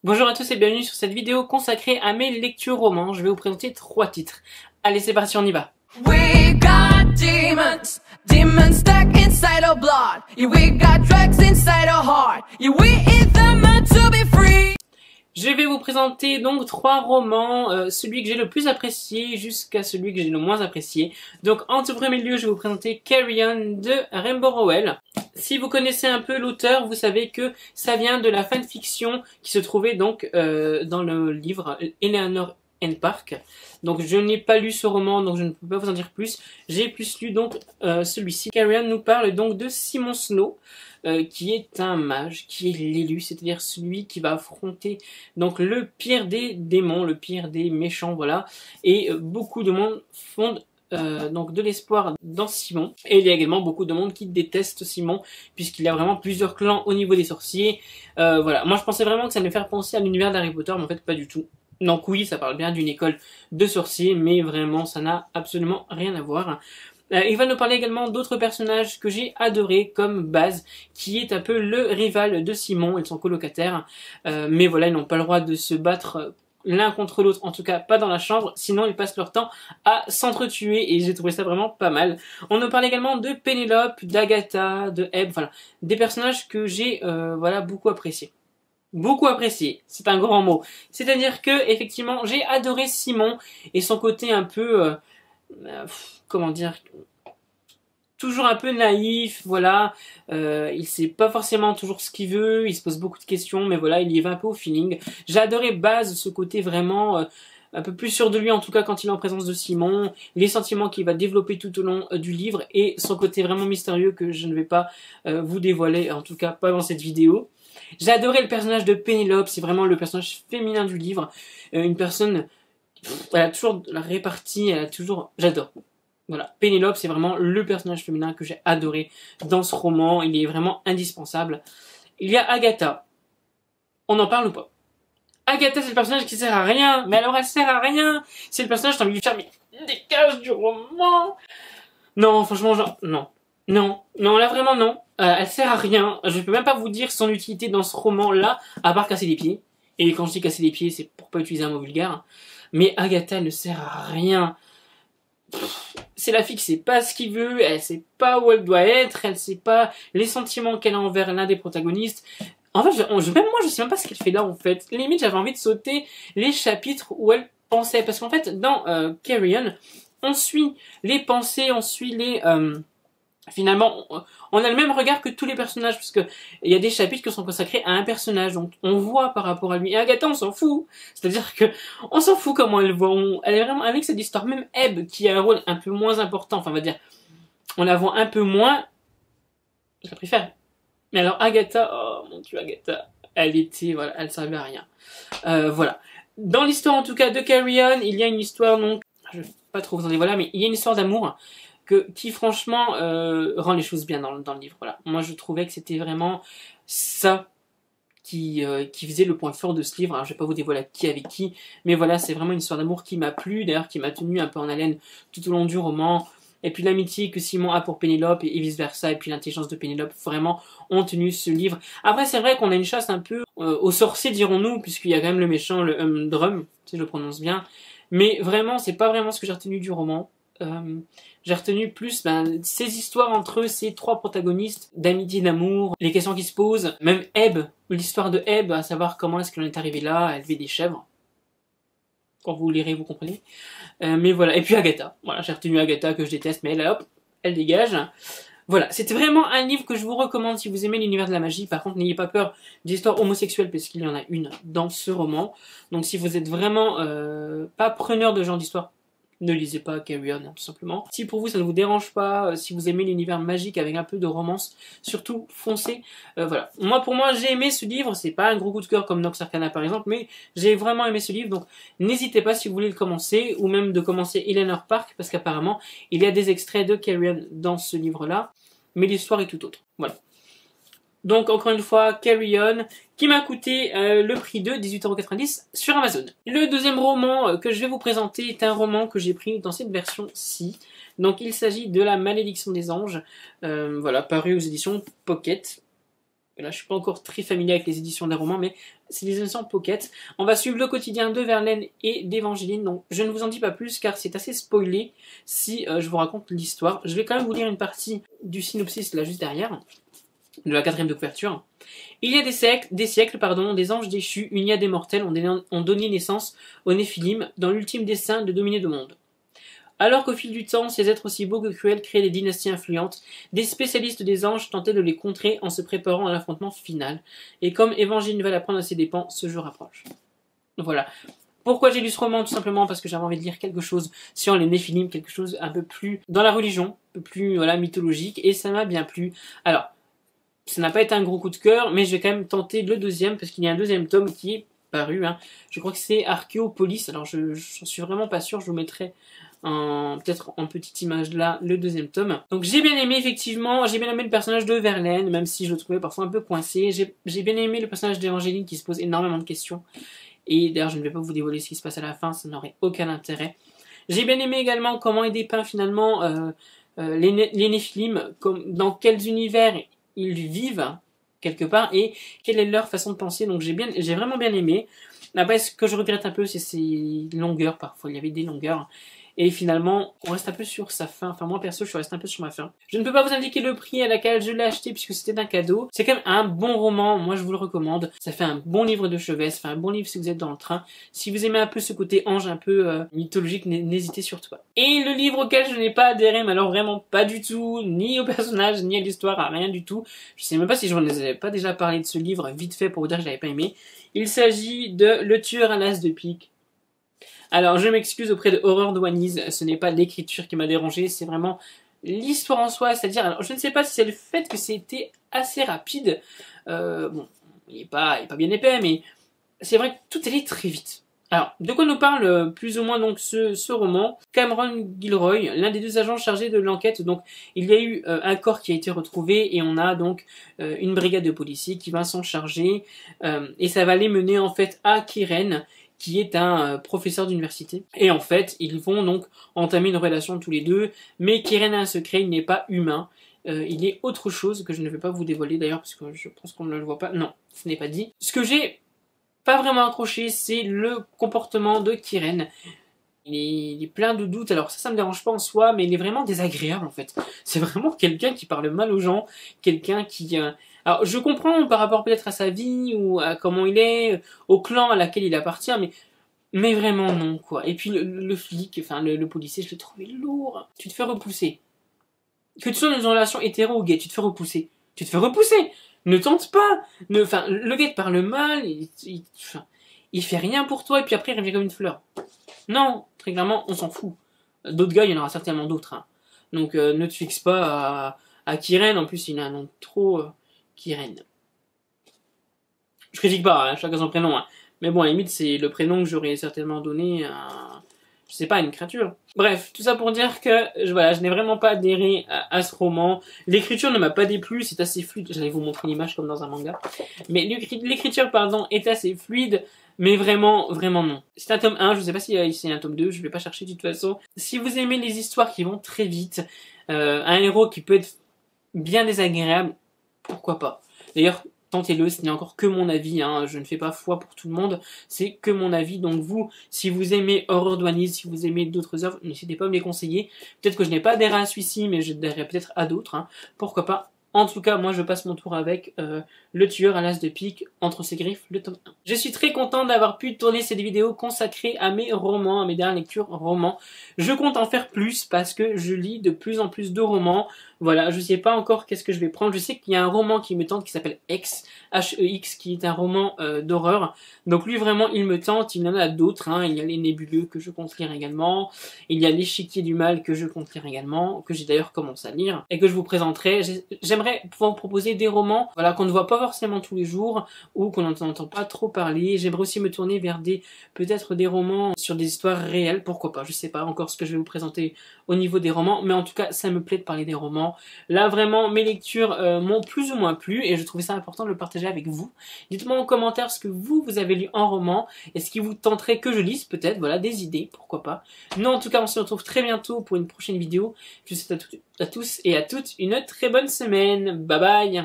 Bonjour à tous et bienvenue sur cette vidéo consacrée à mes lectures romans. Je vais vous présenter 3 titres. Allez, c'est parti, on y va. We got demons, demons stuck inside our blood. Yeah, we got drugs inside our heart. Yeah, we eat them to be free. Je vais vous présenter donc 3 romans, celui que j'ai le plus apprécié jusqu'à celui que j'ai le moins apprécié. Donc en tout premier lieu, je vais vous présenter Carry On de Rainbow Rowell. Si vous connaissez un peu l'auteur, vous savez que ça vient de la fanfiction qui se trouvait donc dans le livre Eleanor and Park. Donc je n'ai pas lu ce roman, donc je ne peux pas vous en dire plus. J'ai plus lu donc celui-ci. Carry On nous parle donc de Simon Snow, qui est un mage, qui est l'élu, c'est-à-dire celui qui va affronter donc le pire des démons, le pire des méchants, voilà. Et beaucoup de monde fondent donc de l'espoir dans Simon. Et il y a également beaucoup de monde qui déteste Simon, puisqu'il y a vraiment plusieurs clans au niveau des sorciers. Voilà, moi je pensais vraiment que ça allait me faire penser à l'univers d'Harry Potter, mais en fait pas du tout. Donc oui, ça parle bien d'une école de sorciers, mais vraiment ça n'a absolument rien à voir. Il va nous parler également d'autres personnages que j'ai adorés, comme Baz, qui est un peu le rival de Simon et de son colocataire. Mais voilà, ils n'ont pas le droit de se battre l'un contre l'autre, en tout cas pas dans la chambre, sinon ils passent leur temps à s'entretuer, et j'ai trouvé ça vraiment pas mal. On nous parle également de Pénélope, d'Agatha, de Ebb, voilà, des personnages que j'ai voilà, beaucoup appréciés. Beaucoup apprécié, c'est un grand mot. C'est-à-dire que, effectivement, j'ai adoré Simon et son côté un peu... comment dire, toujours un peu naïf, voilà, il sait pas forcément toujours ce qu'il veut, il se pose beaucoup de questions, mais voilà, il y va un peu au feeling. J'ai adoré Baz, ce côté vraiment un peu plus sûr de lui, en tout cas quand il est en présence de Simon, les sentiments qu'il va développer tout au long du livre, et son côté vraiment mystérieux que je ne vais pas vous dévoiler, en tout cas pas dans cette vidéo. J'ai adoré le personnage de Pénélope, c'est vraiment le personnage féminin du livre, une personne, elle a toujours la répartie, elle a toujours, j'adore. Voilà, Pénélope, c'est vraiment le personnage féminin que j'ai adoré dans ce roman. Il est vraiment indispensable. Il y a Agatha. On en parle ou pas? Agatha, c'est le personnage qui sert à rien. Mais alors, elle sert à rien. C'est le personnage, t'as envie de faire, mais dégage du roman. Non, franchement, genre, non. Non, non, là vraiment non. Elle sert à rien. Je peux même pas vous dire son utilité dans ce roman-là, à part casser les pieds. Et quand je dis casser les pieds, c'est pour pas utiliser un mot vulgaire. Mais Agatha ne sert à rien. C'est la fille qui sait pas ce qu'il veut, elle sait pas où elle doit être, elle sait pas les sentiments qu'elle a envers l'un des protagonistes. En fait, même moi, je sais même pas ce qu'elle fait là, en fait. Limite, j'avais envie de sauter les chapitres où elle pensait. Parce qu'en fait, dans Carry On, on suit les pensées, on suit les... Finalement, on a le même regard que tous les personnages, parce que il y a des chapitres qui sont consacrés à un personnage, donc on voit par rapport à lui. Et Agatha, on s'en fout. C'est-à-dire que on s'en fout comment elle voit. Elle est vraiment avec cette histoire. Même Ebb, qui a un rôle un peu moins important, enfin on va dire, on la voit un peu moins. Je la préfère. Mais alors Agatha, oh mon Dieu, Agatha, elle était, voilà, elle servait à rien. Voilà. Dans l'histoire en tout cas de Carry On, il y a une histoire, donc, je vais pas trop vous en dire, voilà, mais il y a une histoire d'amour qui franchement rend les choses bien dans le livre. Voilà. Moi je trouvais que c'était vraiment ça qui faisait le point fort de ce livre. Alors je vais pas vous dévoiler qui avec qui, mais voilà, c'est vraiment une histoire d'amour qui m'a plu, d'ailleurs qui m'a tenu un peu en haleine tout au long du roman. Et puis l'amitié que Simon a pour Pénélope et vice versa, et puis l'intelligence de Pénélope, vraiment ont tenu ce livre. Après c'est vrai qu'on a une chasse un peu aux sorciers, dirons-nous, puisqu'il y a quand même le méchant, le Drum, si je le prononce bien. Mais vraiment, c'est pas vraiment ce que j'ai retenu du roman. J'ai retenu plus ces histoires entre eux, ces 3 protagonistes d'amitié, d'amour, les questions qui se posent, même Ebb, l'histoire de Ebb, à savoir comment est-ce qu'elle en est arrivée là à élever des chèvres. Quand vous lirez, vous comprenez. Mais voilà, et puis Agatha, voilà, j'ai retenu Agatha que je déteste, mais elle, hop, elle dégage. Voilà, c'était vraiment un livre que je vous recommande si vous aimez l'univers de la magie. Par contre, n'ayez pas peur d'histoires homosexuelles, parce qu'il y en a une dans ce roman. Donc si vous êtes vraiment pas preneur de ce genre d'histoire, ne lisez pas Carry On, tout simplement. Si pour vous ça ne vous dérange pas, si vous aimez l'univers magique avec un peu de romance, surtout foncez. Voilà. Pour moi, j'ai aimé ce livre. C'est pas un gros coup de cœur comme Nox Arcana par exemple, mais j'ai vraiment aimé ce livre. Donc n'hésitez pas si vous voulez le commencer, ou même de commencer Eleanor Park, parce qu'apparemment il y a des extraits de Carry On dans ce livre-là, mais l'histoire est tout autre. Voilà. Donc encore une fois, Carry On, qui m'a coûté le prix de 18,90 € sur Amazon. Le deuxième roman que je vais vous présenter est un roman que j'ai pris dans cette version-ci. Donc il s'agit de La Malédiction des Anges, voilà, paru aux éditions Pocket. Et là, je suis pas encore très familier avec les éditions des romans, mais c'est des éditions Pocket. On va suivre le quotidien de Verlaine et d'Évangeline. Donc, je ne vous en dis pas plus car c'est assez spoilé si je vous raconte l'histoire. Je vais quand même vous lire une partie du synopsis là juste derrière, de la 4e de couverture. Il y a des siècles, des anges déchus, unis à des mortels, ont donné naissance aux Néphilim dans l'ultime dessein de dominer le monde. Alors qu'au fil du temps, ces êtres aussi beaux que cruels créaient des dynasties influentes, des spécialistes des anges tentaient de les contrer en se préparant à l'affrontement final. Et comme Évangeline va l'apprendre à ses dépens, ce jour approche. Voilà. Pourquoi j'ai lu ce roman? Tout simplement parce que j'avais envie de lire quelque chose sur les Néphilim, quelque chose un peu plus dans la religion, un peu plus mythologique, et ça m'a bien plu. Alors, ça n'a pas été un gros coup de cœur, mais je vais quand même tenter le 2e, parce qu'il y a un 2e tome qui est paru. Je crois que c'est Archéopolis, alors j'en suis vraiment pas sûr, je vous mettrai peut-être en petite image là, le 2e tome. Donc j'ai bien aimé effectivement, j'ai bien aimé le personnage de Verlaine, même si je le trouvais parfois un peu coincé. J'ai bien aimé le personnage d'Évangeline qui se pose énormément de questions. Et d'ailleurs je ne vais pas vous dévoiler ce qui se passe à la fin, ça n'aurait aucun intérêt. J'ai bien aimé également comment il dépeint finalement les Néphilim, dans quels univers ils vivent quelque part et quelle est leur façon de penser. Donc j'ai vraiment bien aimé. Après ce que je regrette un peu c'est ses longueurs, parfois il y avait des longueurs. Et finalement, on reste un peu sur sa fin. Enfin, moi, perso, je suis resté un peu sur ma fin. Je ne peux pas vous indiquer le prix à laquelle je l'ai acheté puisque c'était un cadeau. C'est quand même un bon roman. Moi, je vous le recommande. Ça fait un bon livre de chevet. Ça fait un bon livre si vous êtes dans le train. Si vous aimez un peu ce côté ange un peu mythologique, n'hésitez surtout pas. Et le livre auquel je n'ai pas adhéré, mais alors vraiment pas du tout, ni au personnage, ni à l'histoire, à rien du tout. Je sais même pas si je vous avais pas déjà parlé de ce livre vite fait pour vous dire que je l'avais pas aimé. Il s'agit de Le tueur à l'as de pique. Alors, je m'excuse auprès de Horreur de Waniz, ce n'est pas l'écriture qui m'a dérangé, c'est vraiment l'histoire en soi, c'est-à-dire, alors je ne sais pas si c'est le fait que c'était assez rapide, bon, il est pas bien épais, mais c'est vrai que tout allait très vite. Alors, de quoi nous parle plus ou moins donc ce roman? Cameron Gilroy, l'un des 2 agents chargés de l'enquête, donc il y a eu un corps qui a été retrouvé et on a donc une brigade de policiers qui va s'en charger et ça va les mener en fait à Keren, qui est un professeur d'université. Et en fait, ils vont donc entamer une relation tous les deux, mais Keren a un secret, il n'est pas humain. Il est autre chose que je ne vais pas vous dévoiler d'ailleurs, parce que je pense qu'on ne le voit pas. Non, ce n'est pas dit. Ce que j'ai pas vraiment accroché, c'est le comportement de Keren. Il est plein de doutes, alors ça me dérange pas en soi, mais il est vraiment désagréable en fait. C'est vraiment quelqu'un qui parle mal aux gens, quelqu'un qui... Alors je comprends par rapport peut-être à sa vie, ou à comment il est, au clan à laquelle il appartient, mais vraiment non quoi. Et puis le flic, enfin le policier, je l'ai trouvé lourd. Tu te fais repousser. Que tu sois dans une relation hétéro ou gay, tu te fais repousser. Tu te fais repousser. Ne tente pas. Enfin, le gars te parle mal, il fait rien pour toi, et puis après il revient comme une fleur. Non, très clairement, on s'en fout. D'autres gars, il y en aura certainement d'autres. Donc ne te fixe pas à Keren, en plus il a un nom trop Keren. Je critique pas, chacun son prénom. Mais bon, à la limite, c'est le prénom que j'aurais certainement donné à... je sais pas, une créature. Bref, tout ça pour dire que je n'ai vraiment pas adhéré à ce roman. L'écriture ne m'a pas déplu, c'est assez fluide. J'allais vous montrer l'image comme dans un manga. Mais l'écriture, pardon, est assez fluide. Mais vraiment, vraiment non. C'est un tome 1, je sais pas si c'est un tome 2, je vais pas chercher de toute façon. Si vous aimez les histoires qui vont très vite, un héros qui peut être bien désagréable, pourquoi pas. D'ailleurs, tentez-le, ce n'est encore que mon avis, je ne fais pas foi pour tout le monde, c'est que mon avis. Donc vous, si vous aimez Horror de Waniz, si vous aimez d'autres œuvres, n'hésitez pas à me les conseiller. Peut-être que je n'ai pas adhéré à celui-ci, mais j'adhérerai peut-être à d'autres, pourquoi pas. En tout cas, moi je passe mon tour avec Le tueur à l'as de pique, Entre ses griffes, le tome 1. Je suis très content d'avoir pu tourner cette vidéo consacrée à mes romans, à mes dernières lectures romans. Je compte en faire plus parce que je lis de plus en plus de romans. Voilà, je sais pas encore qu'est-ce que je vais prendre. Je sais qu'il y a un roman qui me tente qui s'appelle X, H-E-X, qui est un roman d'horreur. Donc lui vraiment il me tente, il y en a d'autres. Il y a Les Nébuleux que je compte lire également. Il y a L'Échiquier du mal que je compte lire également, que j'ai d'ailleurs commencé à lire et que je vous présenterai. J'aimerais pouvoir vous proposer des romans voilà, qu'on ne voit pas forcément tous les jours ou qu'on n'entend pas trop parler. J'aimerais aussi me tourner vers peut-être des romans sur des histoires réelles, pourquoi pas. Je sais pas encore ce que je vais vous présenter au niveau des romans, mais en tout cas ça me plaît de parler des romans. Là vraiment mes lectures m'ont plus ou moins plu et je trouvais ça important de le partager avec vous. Dites-moi en commentaire ce que vous avez lu en roman et ce qui vous tenterait que je lise peut-être, voilà, des idées, pourquoi pas. Nous en tout cas on se retrouve très bientôt pour une prochaine vidéo. Je vous souhaite à tous et à toutes une très bonne semaine. Bye bye.